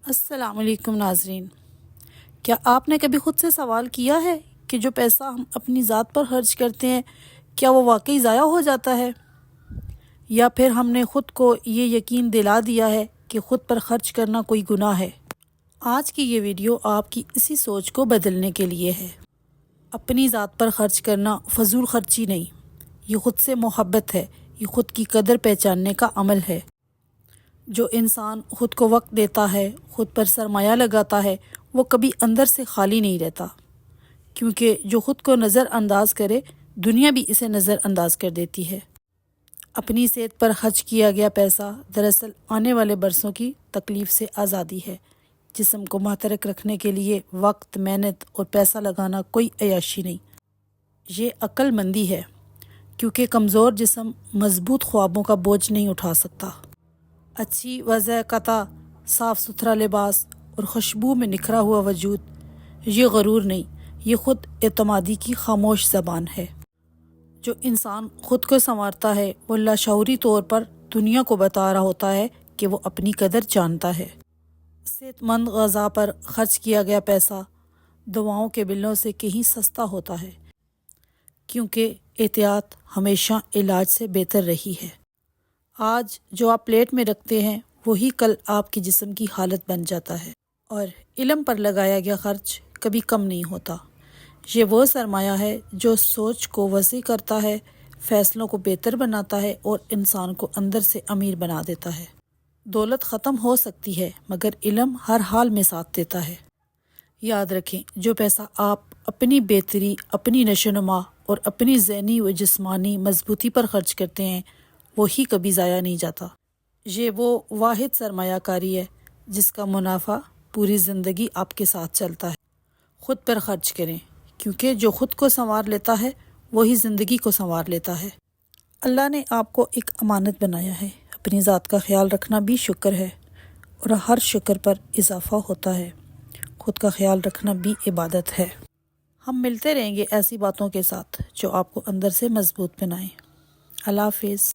السلام علیکم ناظرین، کیا آپ نے کبھی خود سے سوال کیا ہے کہ جو پیسہ ہم اپنی ذات پر خرچ کرتے ہیں کیا وہ واقعی ضائع ہو جاتا ہے، یا پھر ہم نے خود کو یہ یقین دلا دیا ہے کہ خود پر خرچ کرنا کوئی گناہ ہے؟ آج کی یہ ویڈیو آپ کی اسی سوچ کو بدلنے کے لیے ہے۔ اپنی ذات پر خرچ کرنا فضول خرچی نہیں، یہ خود سے محبت ہے، یہ خود کی قدر پہچاننے کا عمل ہے۔ جو انسان خود کو وقت دیتا ہے، خود پر سرمایہ لگاتا ہے، وہ کبھی اندر سے خالی نہیں رہتا، کیونکہ جو خود کو نظر انداز کرے دنیا بھی اسے نظر انداز کر دیتی ہے۔ اپنی صحت پر خرچ کیا گیا پیسہ دراصل آنے والے برسوں کی تکلیف سے آزادی ہے۔ جسم کو محترک رکھنے کے لیے وقت، محنت اور پیسہ لگانا کوئی عیاشی نہیں، یہ عقل مندی ہے، کیونکہ کمزور جسم مضبوط خوابوں کا بوجھ نہیں اٹھا سکتا۔ اچھی وضع قطع، صاف ستھرا لباس اور خوشبو میں نکھرا ہوا وجود، یہ غرور نہیں، یہ خود اعتمادی کی خاموش زبان ہے۔ جو انسان خود کو سنوارتا ہے وہ لاشعوری طور پر دنیا کو بتا رہا ہوتا ہے کہ وہ اپنی قدر جانتا ہے۔ صحت مند غذا پر خرچ کیا گیا پیسہ دواؤں کے بلوں سے کہیں سستا ہوتا ہے، کیونکہ احتیاط ہمیشہ علاج سے بہتر رہی ہے۔ آج جو آپ پلیٹ میں رکھتے ہیں وہی کل آپ کے جسم کی حالت بن جاتا ہے، اور علم پر لگایا گیا خرچ کبھی کم نہیں ہوتا۔ یہ وہ سرمایہ ہے جو سوچ کو وسیع کرتا ہے، فیصلوں کو بہتر بناتا ہے اور انسان کو اندر سے امیر بنا دیتا ہے۔ دولت ختم ہو سکتی ہے مگر علم ہر حال میں ساتھ دیتا ہے۔ یاد رکھیں، جو پیسہ آپ اپنی بہتری، اپنی نشوونما اور اپنی ذہنی و جسمانی مضبوطی پر خرچ کرتے ہیں وہی کبھی ضائع نہیں جاتا۔ یہ وہ واحد سرمایہ کاری ہے جس کا منافع پوری زندگی آپ کے ساتھ چلتا ہے۔ خود پر خرچ کریں، کیونکہ جو خود کو سنوار لیتا ہے وہی زندگی کو سنوار لیتا ہے۔ اللہ نے آپ کو ایک امانت بنایا ہے، اپنی ذات کا خیال رکھنا بھی شکر ہے، اور ہر شکر پر اضافہ ہوتا ہے۔ خود کا خیال رکھنا بھی عبادت ہے۔ ہم ملتے رہیں گے ایسی باتوں کے ساتھ جو آپ کو اندر سے مضبوط بنائیں۔ اللہ حافظ۔